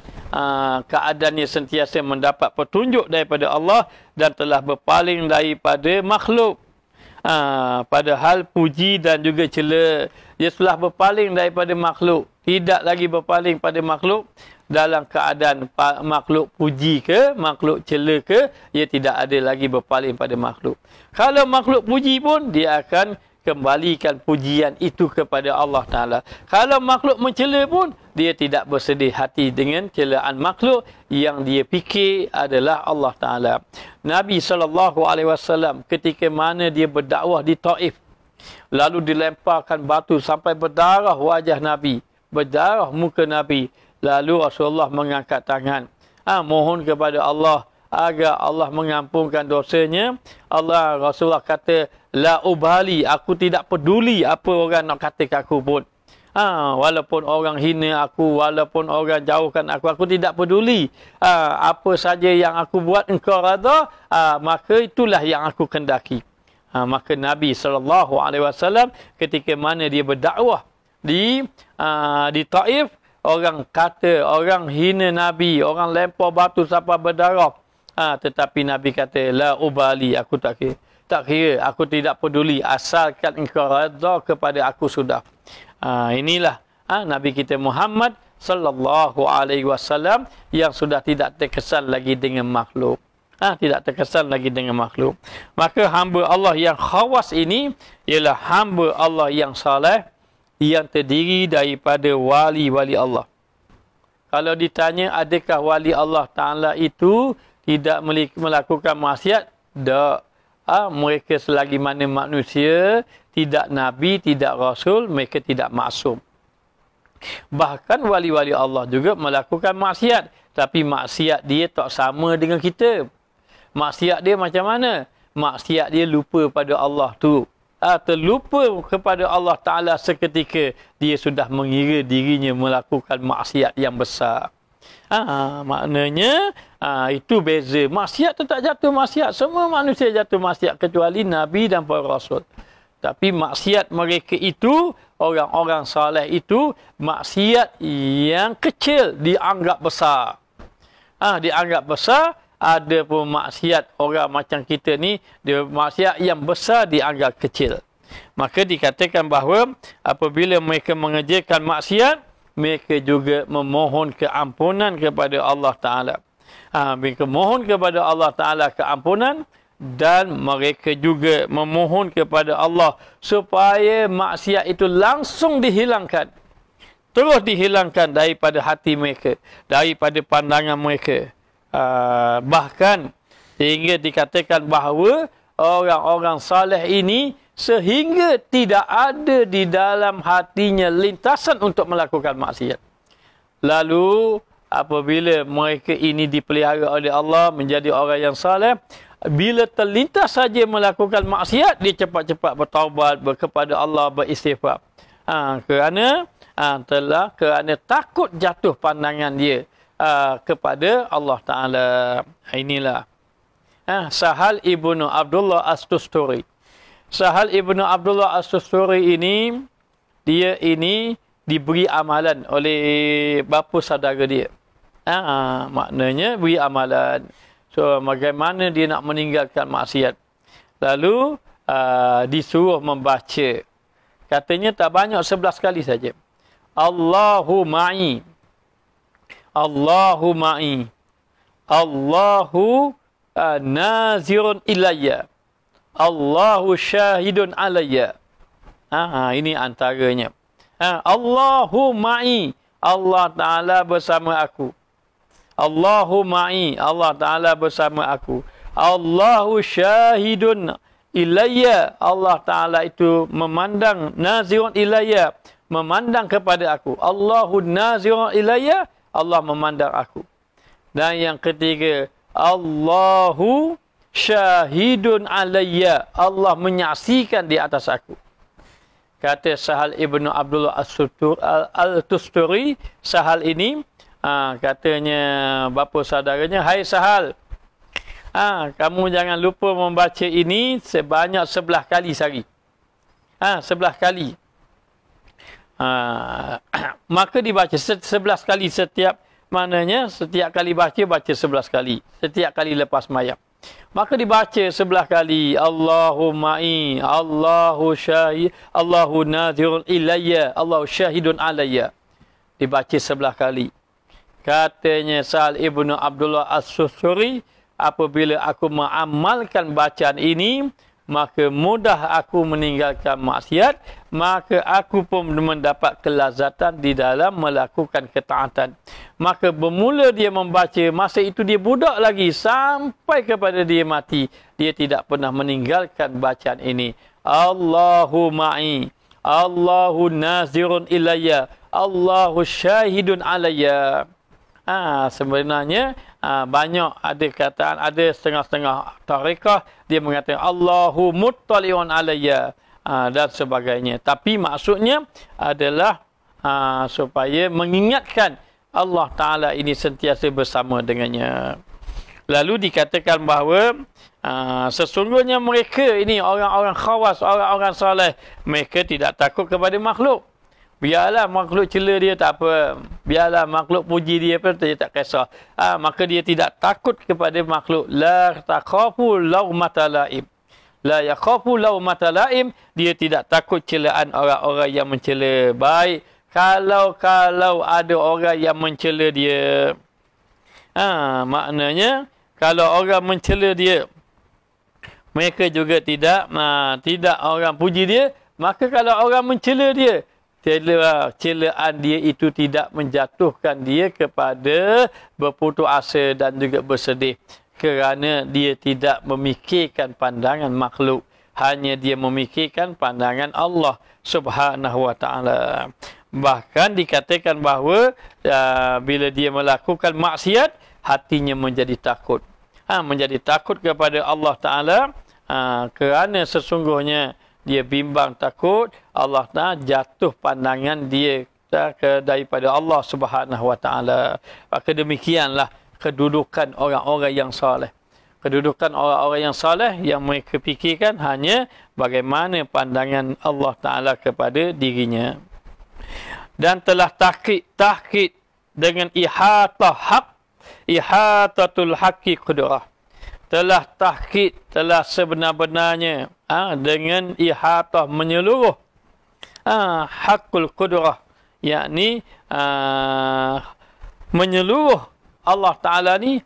keadaannya sentiasa mendapat petunjuk daripada Allah dan telah berpaling daripada makhluk. Padahal puji dan juga cela, dia telah berpaling daripada makhluk, tidak lagi berpaling pada makhluk. Dalam keadaan makhluk puji ke, makhluk cela ke, dia tidak ada lagi berpaling pada makhluk. Kalau makhluk puji pun, dia akan kembalikan pujian itu kepada Allah Ta'ala. Kalau makhluk mencela pun, dia tidak bersedih hati dengan celaan makhluk, yang dia fikir adalah Allah Ta'ala. Nabi SAW ketika mana dia berdakwah di Taif, lalu dilemparkan batu sampai berdarah wajah Nabi, berdarah muka Nabi. Lalu Rasulullah mengangkat tangan, mohon kepada Allah agar Allah mengampunkan dosanya. Rasulullah kata, la ubali, aku tidak peduli apa orang nak kata aku pun. Walaupun orang hina aku, walaupun orang jauhkan aku tidak peduli. Apa saja yang aku buat engkau redha, maka itulah yang aku kendaki. Maka Nabi SAW ketika mana dia berdakwah di Taif, orang kata, orang hina Nabi, orang lempar batu sampai berdarah. Tetapi Nabi kata, la ubali, aku tak kira. Tak kira, aku tidak peduli, asalkan engkau redha kepada aku sudah. Inilah Nabi kita Muhammad sallallahu alaihi wasallam yang sudah tidak terkesan lagi dengan makhluk. Tidak terkesan lagi dengan makhluk. Maka hamba Allah yang khawas ini ialah hamba Allah yang saleh, yang terdiri daripada wali-wali Allah. Kalau ditanya adakah wali Allah Ta'ala itu tidak melakukan maksiat? Tak. Mereka selagi mana manusia, tidak Nabi, tidak Rasul, mereka tidak maksum. Bahkan wali-wali Allah juga melakukan maksiat. Tapi maksiat dia tak sama dengan kita. Maksiat dia macam mana? Maksiat dia lupa pada Allah tu. Terlupa kepada Allah Ta'ala seketika, dia sudah mengira dirinya melakukan maksiat yang besar. Maknanya itu beza. Maksiat tu tak jatuh maksiat. Semua manusia jatuh maksiat kecuali Nabi dan para Rasul. Tapi maksiat mereka itu, orang-orang saleh itu, maksiat yang kecil dianggap besar. Dianggap besar. Ada pun maksiat orang macam kita ni, dia maksiat yang besar dianggap kecil. Maka dikatakan bahawa apabila mereka mengerjakan maksiat, mereka juga memohon keampunan kepada Allah Ta'ala. Mereka mohon kepada Allah Ta'ala keampunan, dan mereka juga memohon kepada Allah supaya maksiat itu langsung dihilangkan. Terus dihilangkan daripada hati mereka, daripada pandangan mereka. Bahkan sehingga dikatakan bahawa orang-orang saleh ini sehingga tidak ada di dalam hatinya lintasan untuk melakukan maksiat. Lalu apabila mereka ini dipelihara oleh Allah menjadi orang yang saleh, bila terlintas saja melakukan maksiat, dia cepat-cepat bertaubat kepada Allah, beristighfar. Kerana takut jatuh pandangan dia kepada Allah Ta'ala. Inilah Sahal ibnu Abdullah As-Tusturi. Sahal ibnu Abdullah As-Tusturi ini, dia ini diberi amalan oleh bapa saudara dia. Maknanya beri amalan. So bagaimana dia nak meninggalkan maksiat. Lalu disuruh membaca. Katanya tak banyak, 11 kali saja. Allahu ma'i. Allahu ma'i. Allahu nazirun ilayya. Allahu syahidun alayya. Ini antaranya. Allahu ma'i. Allah Ta'ala bersama aku. Allahu ma'i. Allah Ta'ala bersama aku. Allahu syahidun ilayya, Allah Ta'ala itu memandang, nazirun ilayya, memandang kepada aku. Allahu nazirun ilayya, Allah memandang aku. Dan yang ketiga, Allahu syahidun alayya, Allah menyaksikan di atas aku. Kata Sahal ibnu Abdullah al-Tusturi, Sahal ini, katanya bapa saudaranya, hai Sahal, kamu jangan lupa membaca ini sebanyak 11 kali sehari. 11 kali. Maka dibaca 11 kali setiap, maknanya setiap kali baca 11 kali. Setiap kali lepas mayam. Maka dibaca 11 kali. Allahu ma'i, Allahu syahid, Allahu nazirun ilayya, Allahu syahidun alayya. Dibaca 11 kali. Katanya Sa'al ibnu Abdullah as-Susuri, apabila aku mengamalkan bacaan ini, maka mudah aku meninggalkan maksiat, maka aku pun mendapat kelazatan di dalam melakukan ketaatan. Maka bermula dia membaca, masa itu dia budak lagi, sampai kepada dia mati, dia tidak pernah meninggalkan bacaan ini. Allahu ma'i, Allahu nazirun ilayya, Allahu syahidun alayya. Sebenarnya banyak ada kataan, ada setengah-setengah tarikah dia mengatakan Allahu muttali'un alayya dan sebagainya. Tapi maksudnya adalah supaya mengingatkan Allah Ta'ala ini sentiasa bersama dengannya. Lalu dikatakan bahawa sesungguhnya mereka ini orang-orang khawas, orang-orang soleh, mereka tidak takut kepada makhluk. Biarlah makhluk cela dia tak apa. Biarlah makhluk puji dia pun dia tak kisah. Maka dia tidak takut kepada makhluk. La takhafu laumata laim. La yakhafu laumata laim. Dia tidak takut celaan orang-orang yang mencela. Baik kalau ada orang yang mencela dia. Maknanya kalau orang mencela dia, mereka juga tidak orang puji dia. Maka kalau orang mencela dia, celaan dia itu tidak menjatuhkan dia kepada berputus asa dan juga bersedih, kerana dia tidak memikirkan pandangan makhluk, hanya dia memikirkan pandangan Allah Subhanahu wa Ta'ala. Bahkan dikatakan bahawa bila dia melakukan maksiat, hatinya menjadi takut, menjadi takut kepada Allah Ta'ala, kerana sesungguhnya dia bimbang takut Allah Ta'ala jatuh pandangan dia daripada Allah Subhanahu wa Ta'ala. Maka demikianlah kedudukan orang-orang yang soleh. Kedudukan orang-orang yang soleh yang mereka fikirkan hanya bagaimana pandangan Allah Ta'ala kepada dirinya. Dan telah tahqiq dengan ihatatul haqqi qudrah. Telah tahqiq, telah sebenar-benarnya dengan ihatah menyeluruh hakul qudrah, yakni menyeluruh Allah Ta'ala ni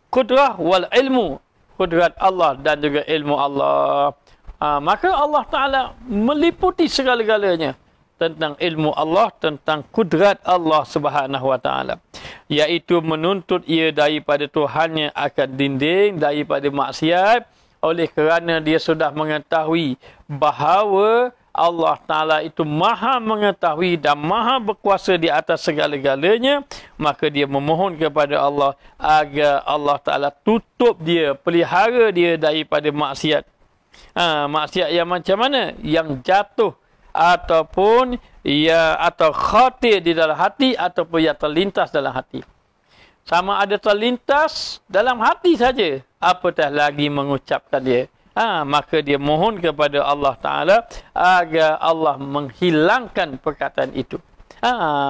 qudrah wal ilmu, qudrat Allah dan juga ilmu Allah. Maka Allah Ta'ala meliputi segala-galanya tentang ilmu Allah, tentang kudrat Allah Subhanahu wa Ta'ala, iaitu menuntut ia daripada Tuhannya akan dinding daripada maksiat, oleh kerana dia sudah mengetahui bahawa Allah Ta'ala itu maha mengetahui dan maha berkuasa di atas segala-galanya. Maka dia memohon kepada Allah agar Allah Ta'ala tutup dia, pelihara dia daripada maksiat. Maksiat yang macam mana? Yang jatuh ataupun atau khatir di dalam hati, ataupun yang terlintas dalam hati. Sama ada terlintas dalam hati saja, apatah lagi mengucapkan dia. Maka dia mohon kepada Allah Ta'ala agar Allah menghilangkan perkataan itu.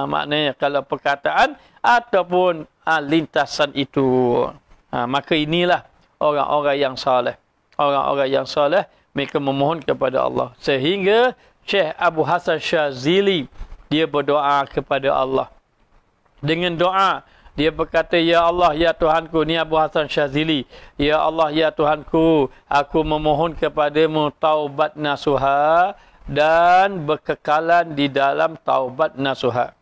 Maknanya kalau perkataan ataupun lintasan itu. Maka inilah orang-orang yang soleh. Orang-orang yang soleh, mereka memohon kepada Allah. Sehingga Syekh Abu Hasan Syazili, dia berdoa kepada Allah. Dengan doa, dia berkata, Ya Allah, Ya Tuhanku, ni Abu Hasan Syazili. Ya Allah, Ya Tuhanku, aku memohon kepadamu taubat nasuha dan berkekalan di dalam taubat nasuha.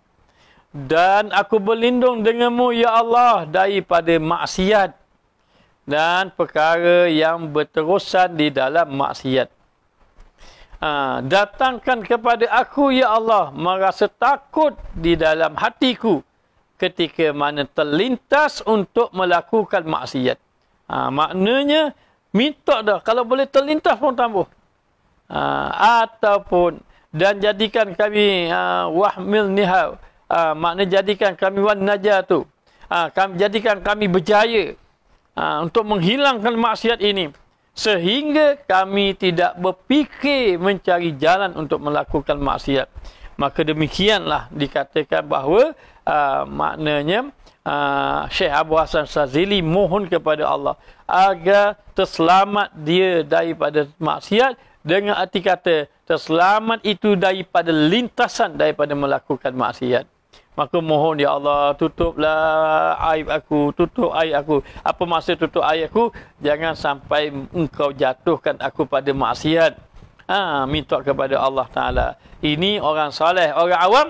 Dan aku berlindung denganmu, Ya Allah, daripada maksiat. dan perkara yang berterusan di dalam maksiat. Datangkan kepada aku, ya Allah, merasa takut di dalam hatiku ketika mana terlintas untuk melakukan maksiat. Maknanya, minta dah. Kalau boleh terlintas pun tambah. Ataupun, dan jadikan kami wahmil nihau. Maknanya jadikan kami wan najatu. Jadikan kami berjaya untuk menghilangkan maksiat ini. Sehingga kami tidak berfikir mencari jalan untuk melakukan maksiat. Maka demikianlah dikatakan bahawa maknanya Syekh Abu Hasan Syazili mohon kepada Allah agar terselamat dia daripada maksiat, dengan arti kata terselamat itu daripada lintasan daripada melakukan maksiat. Maka mohon, ya Allah, tutuplah aib aku, tutup aib aku. Apa maksud tutup aib aku? Jangan sampai engkau jatuhkan aku pada maksiat. Minta kepada Allah Ta'ala. Ini orang soleh, orang awam,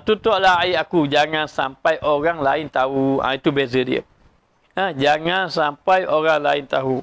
tutuplah aib aku. Jangan sampai orang lain tahu. Itu beza dia. Jangan sampai orang lain tahu.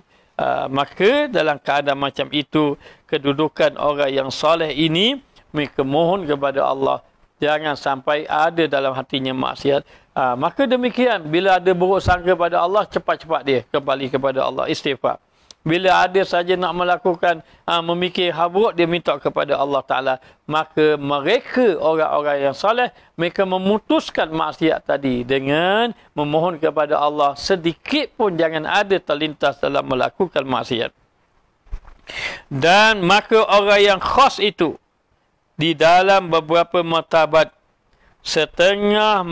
Maka dalam keadaan macam itu, kedudukan orang yang soleh ini, mereka mohon kepada Allah. Jangan sampai ada dalam hatinya maksiat. Maka demikian, bila ada buruk sangka pada Allah, cepat-cepat dia kembali kepada Allah, istighfar. Bila ada saja nak melakukan, memikir hal buruk, dia minta kepada Allah Ta'ala. Maka mereka, orang-orang yang soleh, mereka memutuskan maksiat tadi dengan memohon kepada Allah. Sedikit pun jangan ada terlintas dalam melakukan maksiat. Dan maka orang yang khas itu, di dalam beberapa martabat, setengah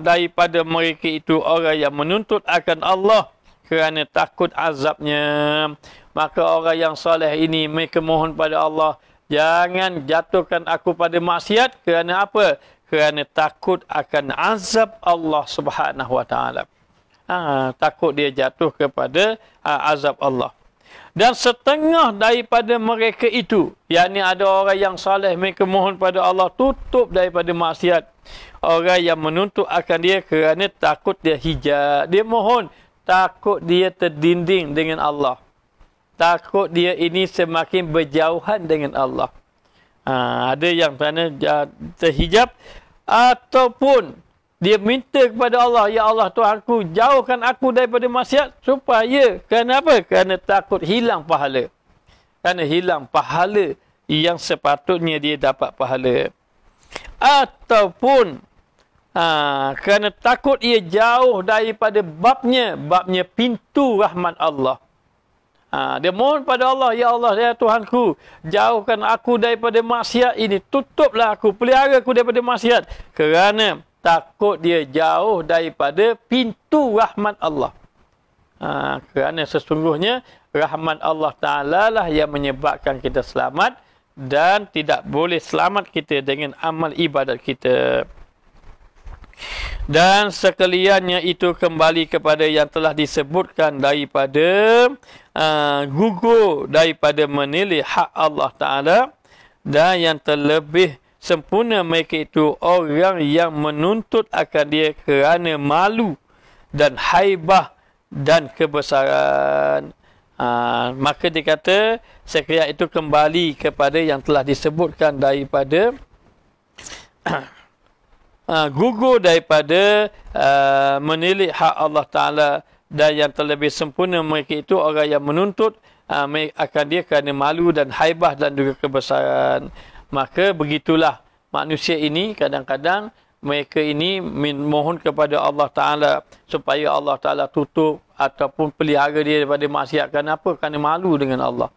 daripada mereka itu orang yang menuntut akan Allah kerana takut azabnya. Maka orang yang soleh ini, mereka mohon pada Allah, jangan jatuhkan aku pada maksiat. Kerana apa? Kerana takut akan azab Allah Subhanahu Wa Taala. Takut dia jatuh kepada azab Allah. Dan setengah daripada mereka itu, yakni ada orang yang saleh, mereka mohon pada Allah tutup daripada maksiat. Orang yang menuntut akan dia kerana takut dia hijab. Dia mohon, takut dia terdinding dengan Allah. Takut dia ini semakin berjauhan dengan Allah. Ada yang kerana terhijab, ataupun dia minta kepada Allah, ya Allah Tuhanku, jauhkan aku daripada maksiat, supaya, kerana apa? Kerana takut hilang pahala. Kerana hilang pahala yang sepatutnya dia dapat pahala. Ataupun kerana takut ia jauh daripada babnya pintu rahmat Allah. Dia mohon pada Allah, ya Allah, ya Tuhanku, jauhkan aku daripada maksiat ini, tutuplah aku, pelihara aku daripada maksiat. Kerana takut dia jauh daripada pintu rahmat Allah. Kerana sesungguhnya rahmat Allah Ta'ala lah yang menyebabkan kita selamat, dan tidak boleh selamat kita dengan amal ibadat kita. Dan sekaliannya itu kembali kepada yang telah disebutkan daripada gugur daripada menilai hak Allah Ta'ala, dan yang terlebih sempurna mereka itu orang yang menuntut akan dia kerana malu dan haibah dan kebesaran. Maka dikata sekalian itu kembali kepada yang telah disebutkan daripada gugur daripada menilai hak Allah Ta'ala, dan yang terlebih sempurna mereka itu orang yang menuntut akan dia kerana malu dan haibah dan juga kebesaran. Maka begitulah manusia ini, kadang-kadang mereka ini mohon kepada Allah Ta'ala supaya Allah Ta'ala tutup ataupun pelihara dia daripada maksiat. Kenapa? Kerana malu dengan Allah.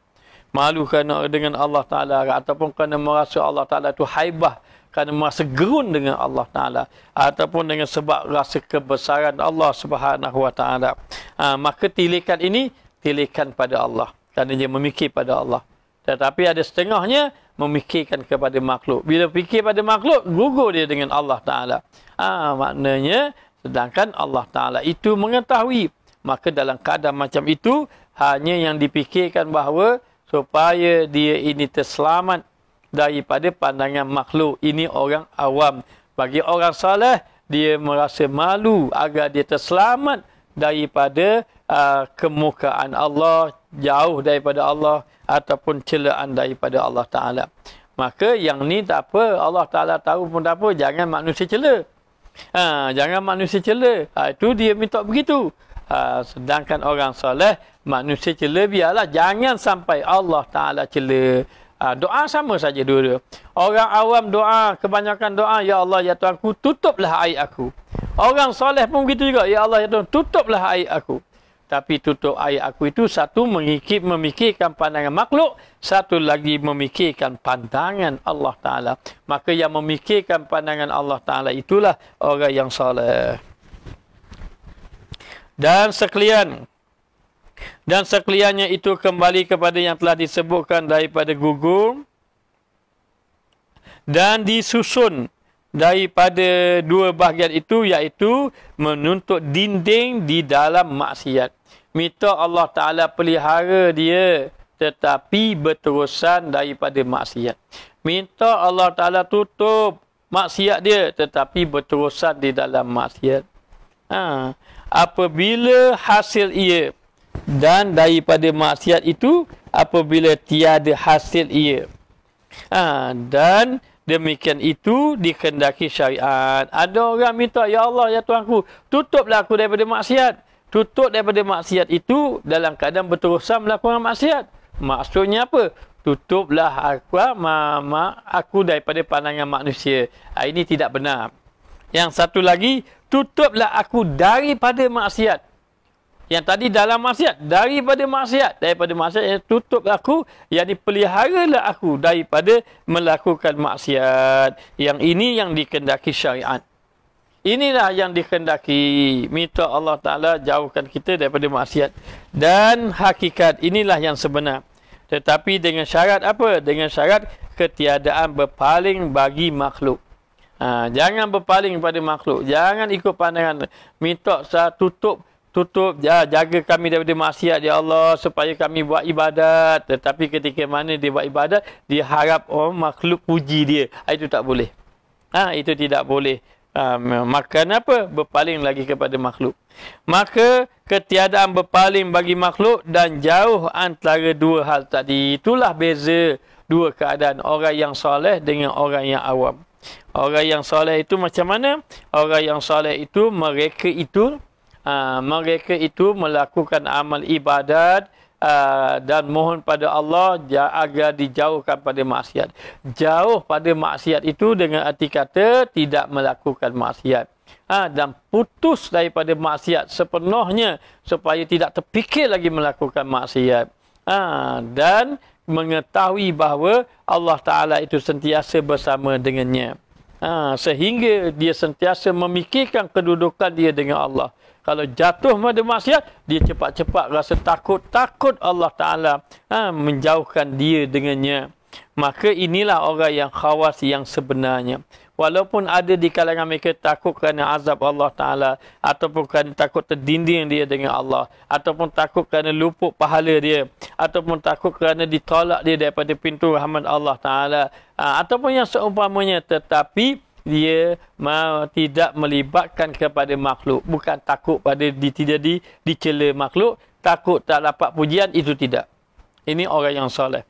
Malu kerana dengan Allah Ta'ala, ataupun kerana merasa Allah Ta'ala itu haibah, kerana merasa gerun dengan Allah Ta'ala, ataupun dengan sebab rasa kebesaran Allah Subhanahu Wa Ta'ala. Maka tilikan ini tilikan pada Allah, kerana dia memikir pada Allah. Tetapi ada setengahnya memikirkan kepada makhluk. Bila fikir pada makhluk, gugur dia dengan Allah Ta'ala. Maknanya, sedangkan Allah Ta'ala itu mengetahui. Maka dalam keadaan macam itu, hanya yang dipikirkan bahawa supaya dia ini terselamat daripada pandangan makhluk. Ini orang awam. Bagi orang saleh, dia merasa malu agar dia terselamat daripada kemukaan Allah, jauh daripada Allah, ataupun celaan daripada Allah Ta'ala. Maka yang ni tak apa, Allah Ta'ala tahu pun tak apa, jangan manusia cela. Jangan manusia cela. Itu dia minta begitu. Sedangkan orang soleh, manusia cela biarlah, jangan sampai Allah Ta'ala cela. Doa sama saja dua-dua. Orang awam doa, kebanyakan doa, ya Allah, ya Tuhanku, tutuplah aib aku. Orang soleh pun begitu juga, ya Allah, ya Tuhan, tutuplah aib aku. Tapi tutup aib aku itu, satu memikirkan pandangan makhluk, satu lagi memikirkan pandangan Allah Ta'ala. Maka yang memikirkan pandangan Allah Ta'ala itulah orang yang soleh. Dan sekaliannya itu kembali kepada yang telah disebutkan daripada gugur dan disusun daripada dua bahagian itu, iaitu menuntut dinding di dalam maksiat. Minta Allah Ta'ala pelihara dia, tetapi berterusan daripada maksiat. Minta Allah Ta'ala tutup maksiat dia, tetapi berterusan di dalam maksiat. Apabila hasil ia, dan daripada maksiat itu apabila tiada hasil ia. Dan demikian itu dikehendaki syariat. Ada orang minta, ya Allah, ya Tuhanku, tutuplah aku daripada maksiat. Tutup daripada maksiat itu dalam keadaan berterusan melakukan maksiat. Maksudnya apa? Tutuplah aku daripada pandangan manusia. Ini tidak benar. Yang satu lagi, tutuplah aku daripada maksiat. Yang tadi dalam maksiat, daripada maksiat, tutup aku, yang dipeliharalah aku daripada melakukan maksiat. Yang ini yang dikehendaki syariat. Inilah yang dikehendaki. Minta Allah Ta'ala jauhkan kita daripada maksiat. Dan hakikat inilah yang sebenar. Tetapi dengan syarat apa? Dengan syarat ketiadaan berpaling bagi makhluk. Jangan berpaling pada makhluk. Jangan ikut pandangan. Minta saya tutup, jaga kami daripada maksiat, ya Allah, supaya kami buat ibadat. Tetapi ketika mana dia buat ibadat, dia harap makhluk puji dia. Itu tak boleh. Itu tidak boleh. Maka apa? Berpaling lagi kepada makhluk. Maka ketiadaan berpaling bagi makhluk dan jauh antara dua hal tadi. Itulah beza dua keadaan orang yang soleh dengan orang yang awam. Orang yang soleh itu macam mana? Orang yang soleh itu mereka itu melakukan amal ibadat dan mohon pada Allah agar dijauhkan pada maksiat. Jauh pada maksiat itu dengan arti kata tidak melakukan maksiat. Dan putus daripada maksiat sepenuhnya supaya tidak terfikir lagi melakukan maksiat. Dan mengetahui bahawa Allah Ta'ala itu sentiasa bersama dengannya. Sehingga dia sentiasa memikirkan kedudukan dia dengan Allah. Kalau jatuh pada maksiat, dia cepat-cepat rasa takut Allah Ta'ala menjauhkan dia dengannya. Maka inilah orang yang khawas yang sebenarnya. Walaupun ada di kalangan mereka takut kerana azab Allah Ta'ala, ataupun kerana takut terdinding dia dengan Allah, ataupun takut kerana luput pahala dia, ataupun takut kerana ditolak dia daripada pintu rahmat Allah Ta'ala, ataupun yang seumpamanya, tetapi dia tidak melibatkan kepada makhluk. Bukan takut pada tidak dicela makhluk, takut tak dapat pujian, itu tidak. Ini orang yang soleh.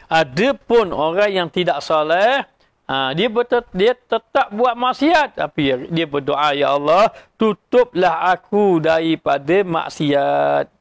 Adapun orang yang tidak soleh, dia tetap buat maksiat, tapi dia berdoa, ya Allah, tutuplah aku daripada maksiat.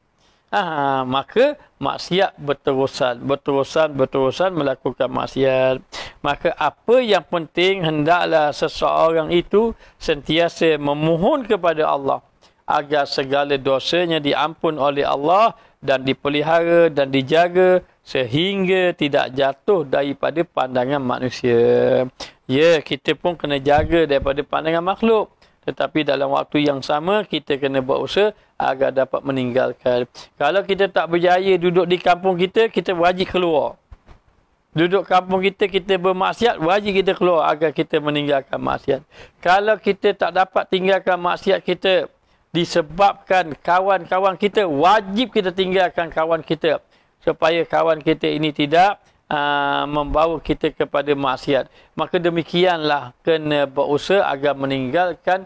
Maka maksiat berterusan melakukan maksiat. Maka apa yang penting, hendaklah seseorang itu sentiasa memohon kepada Allah agar segala dosanya diampun oleh Allah dan dipelihara dan dijaga sehingga tidak jatuh daripada pandangan manusia. Ya, kita pun kena jaga daripada pandangan makhluk. Tetapi dalam waktu yang sama, kita kena berusaha agar dapat meninggalkan. Kalau kita tak berjaya duduk di kampung kita, kita wajib keluar. Duduk kampung kita, kita bermaksiat, wajib kita keluar agar kita meninggalkan maksiat. Kalau kita tak dapat tinggalkan maksiat kita disebabkan kawan-kawan kita, wajib kita tinggalkan kawan kita. Supaya kawan kita ini tidak membawa kita kepada maksiat. Maka demikianlah kena berusaha agar meninggalkan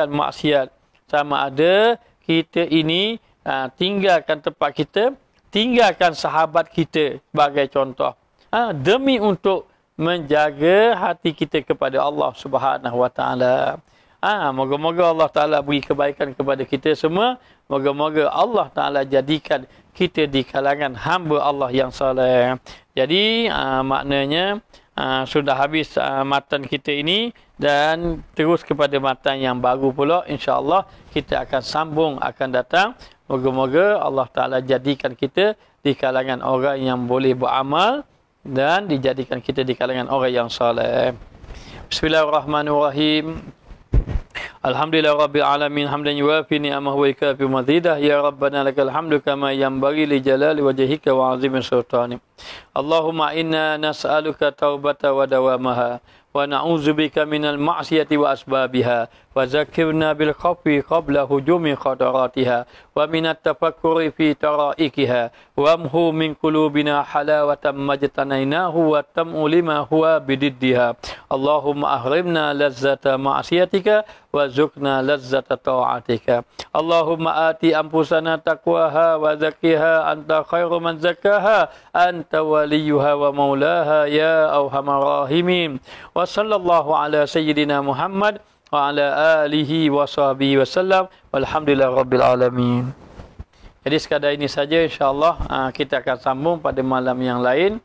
maksiat. sama ada kita ini tinggalkan tempat kita, tinggalkan sahabat kita sebagai contoh. Demi untuk menjaga hati kita kepada Allah Subhanahu Wa Taala. Moga-moga Allah Ta'ala beri kebaikan kepada kita semua. Moga-moga Allah Ta'ala jadikan kita di kalangan hamba Allah yang soleh. Jadi maknanya sudah habis matan kita ini dan terus kepada matan yang baru pula. InsyaAllah kita akan sambung akan datang. Moga-moga Allah Ta'ala jadikan kita di kalangan orang yang boleh beramal dan dijadikan kita di kalangan orang yang soleh. Bismillahirrahmanirrahim. Alhamdulillah Rabbil Alamin hamdan yuwafi ni'amahu wa yukafi mazidah. Ya Rabbana lakal hamdu kama yanbaghi li jalali wajhika wa azimi sultani. Allahumma inna nas'aluka taubata wa dawamaha wa na'udzubika minal ma'siyati wa asbabiha wa zakirna bil khawfi qabla hujumi khataratiha wa minat tafakkuri fi taraikiha wa amhu min qulubina halawatan majtanainahu wa tam'u lima huwa bididdiha. Allahumma ahrimna lazzata ma'siyatika wa zukna lazzata ta'atika. Allahumma ati anfusana taqwaha wa zakkiha anta khairu man zakkaha anta waliyuha wa maulaha ya arhamar rahimin. Wa sallallahu ala sayyidina Muhammad wa ala alihi wa sahbihi wasallam walhamdulillah rabbil alamin. Jadi sekadar ini saja, insyaAllah kita akan sambung pada malam yang lain.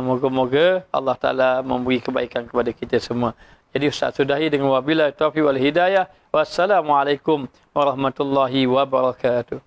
Moga-moga Allah Ta'ala memberi kebaikan kepada kita semua. Jadi Ustaz sudahi dengan wabillahi taufiq wal hidayah. Wassalamualaikum warahmatullahi wabarakatuh.